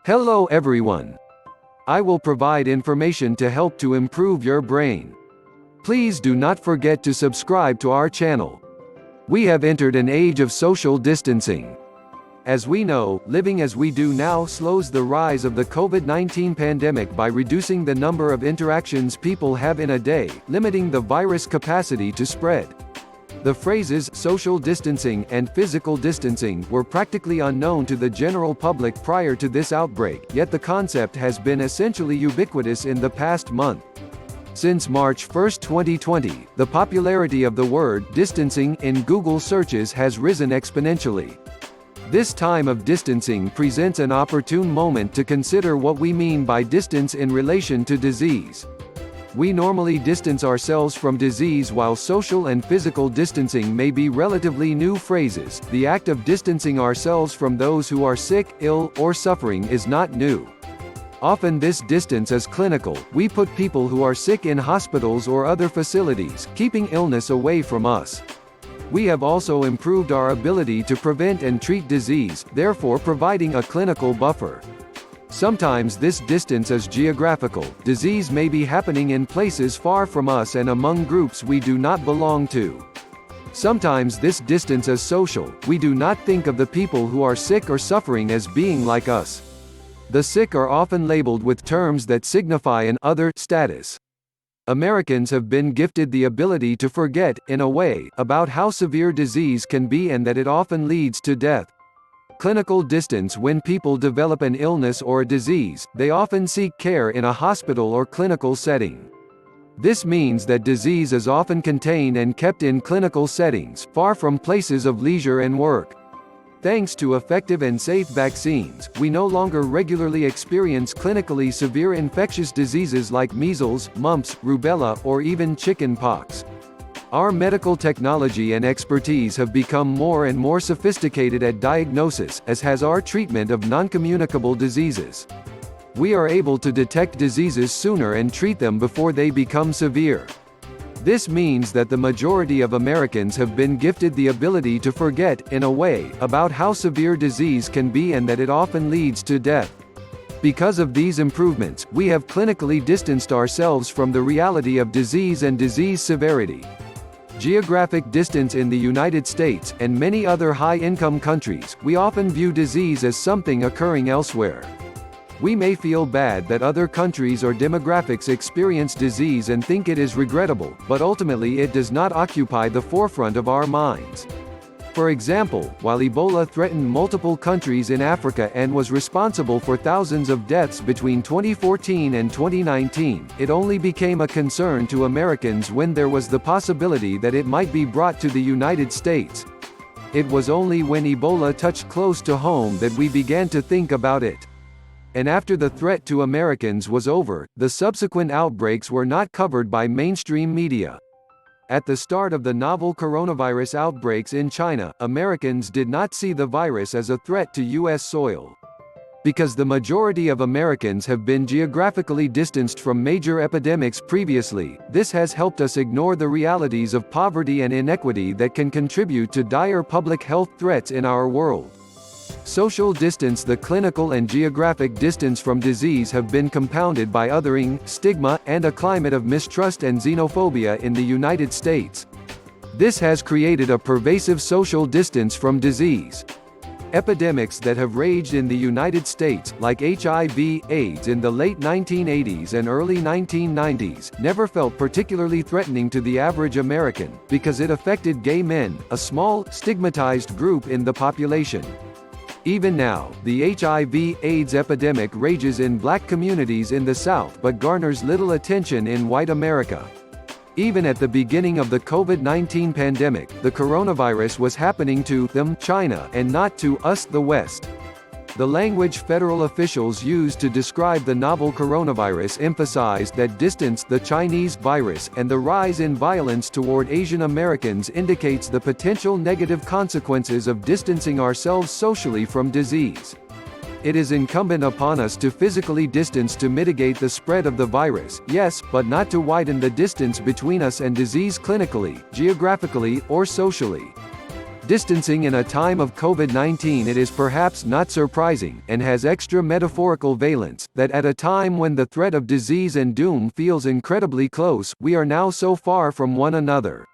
Hello everyone. I will provide information to help to improve your brain. Please do not forget to subscribe to our channel. We have entered an age of social distancing. As we know, living as we do now slows the rise of the COVID-19 pandemic by reducing the number of interactions people have in a day, limiting the virus capacity to spread. The phrases social distancing and physical distancing were practically unknown to the general public prior to this outbreak, yet the concept has been essentially ubiquitous in the past month. Since March 1, 2020, the popularity of the word distancing in Google searches has risen exponentially. This time of distancing presents an opportune moment to consider what we mean by distance in relation to disease. We normally distance ourselves from disease, while social and physical distancing may be relatively new phrases. The act of distancing ourselves from those who are sick, ill, or suffering is not new. Often this distance is clinical. We put people who are sick in hospitals or other facilities, keeping illness away from us. We have also improved our ability to prevent and treat disease, therefore providing a clinical buffer. Sometimes this distance is geographical. Disease may be happening in places far from us and among groups we do not belong to. Sometimes this distance is social. We do not think of the people who are sick or suffering as being like us. The sick are often labeled with terms that signify an other status. Americans have been gifted the ability to forget, in a way, about how severe disease can be and that it often leads to death. Clinical distance. When people develop an illness or a disease, they often seek care in a hospital or clinical setting. This means that disease is often contained and kept in clinical settings, far from places of leisure and work. Thanks to effective and safe vaccines, we no longer regularly experience clinically severe infectious diseases like measles, mumps, rubella, or even chicken pox. Our medical technology and expertise have become more and more sophisticated at diagnosis, as has our treatment of non-communicable diseases. We are able to detect diseases sooner and treat them before they become severe. This means that the majority of Americans have been gifted the ability to forget, in a way, about how severe disease can be and that it often leads to death. Because of these improvements, we have clinically distanced ourselves from the reality of disease and disease severity. Geographic distance. In the United States, and many other high-income countries, we often view disease as something occurring elsewhere. We may feel bad that other countries or demographics experience disease and think it is regrettable, but ultimately it does not occupy the forefront of our minds. For example, while Ebola threatened multiple countries in Africa and was responsible for thousands of deaths between 2014 and 2019, it only became a concern to Americans when there was the possibility that it might be brought to the United States. It was only when Ebola touched close to home that we began to think about it. And after the threat to Americans was over, the subsequent outbreaks were not covered by mainstream media. At the start of the novel coronavirus outbreaks in China, Americans did not see the virus as a threat to U.S. soil. Because the majority of Americans have been geographically distanced from major epidemics previously, this has helped us ignore the realities of poverty and inequity that can contribute to dire public health threats in our world. Social distance. The clinical and geographic distance from disease have been compounded by othering, stigma, and a climate of mistrust and xenophobia in the United States. This has created a pervasive social distance from disease. Epidemics that have raged in the United States, like HIV/AIDS in the late 1980s and early 1990s, never felt particularly threatening to the average American, because it affected gay men, a small, stigmatized group in the population. Even now, the HIV/AIDS epidemic rages in black communities in the South but garners little attention in white America. Even at the beginning of the COVID-19 pandemic, the coronavirus was happening to them, China, and not to us, the West. The language federal officials used to describe the novel coronavirus emphasized that distance, the Chinese virus, and the rise in violence toward Asian Americans indicates the potential negative consequences of distancing ourselves socially from disease. It is incumbent upon us to physically distance to mitigate the spread of the virus, yes, but not to widen the distance between us and disease clinically, geographically, or socially. Distancing in a time of COVID-19. It is perhaps not surprising, and has extra metaphorical valence, that at a time when the threat of disease and doom feels incredibly close, we are now so far from one another.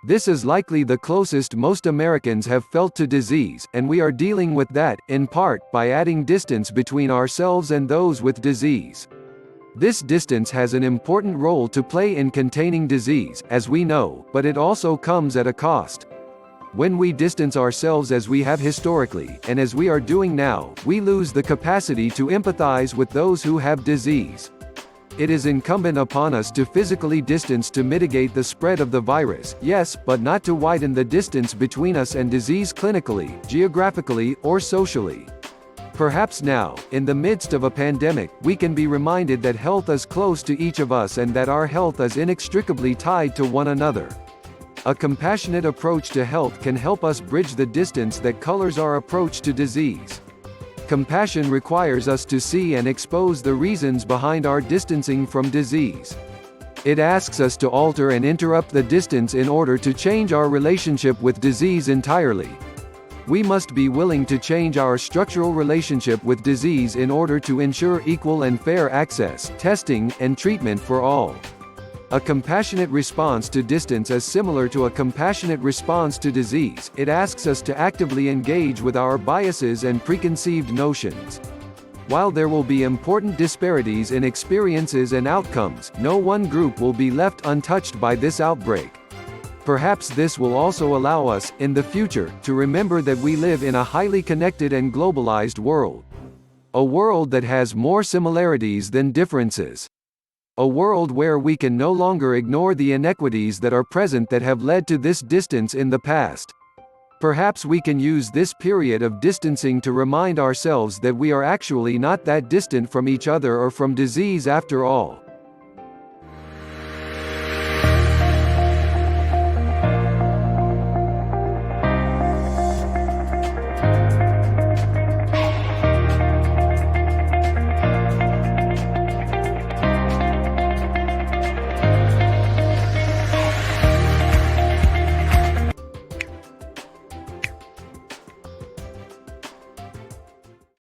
This is likely the closest most Americans have felt to disease, and we are dealing with that, in part, by adding distance between ourselves and those with disease. This distance has an important role to play in containing disease, as we know, but it also comes at a cost. When we distance ourselves as we have historically, and as we are doing now, we lose the capacity to empathize with those who have disease. It is incumbent upon us to physically distance to mitigate the spread of the virus, yes, but not to widen the distance between us and disease clinically, geographically, or socially. Perhaps now, in the midst of a pandemic, we can be reminded that health is close to each of us and that our health is inextricably tied to one another. A compassionate approach to health can help us bridge the distance that colors our approach to disease. Compassion requires us to see and expose the reasons behind our distancing from disease. It asks us to alter and interrupt the distance in order to change our relationship with disease entirely. We must be willing to change our structural relationship with disease in order to ensure equal and fair access, testing, and treatment for all. A compassionate response to distance is similar to a compassionate response to disease. It asks us to actively engage with our biases and preconceived notions. While there will be important disparities in experiences and outcomes, no one group will be left untouched by this outbreak. Perhaps this will also allow us, in the future, to remember that we live in a highly connected and globalized world. A world that has more similarities than differences. A world where we can no longer ignore the inequities that are present that have led to this distance in the past. Perhaps we can use this period of distancing to remind ourselves that we are actually not that distant from each other or from disease after all.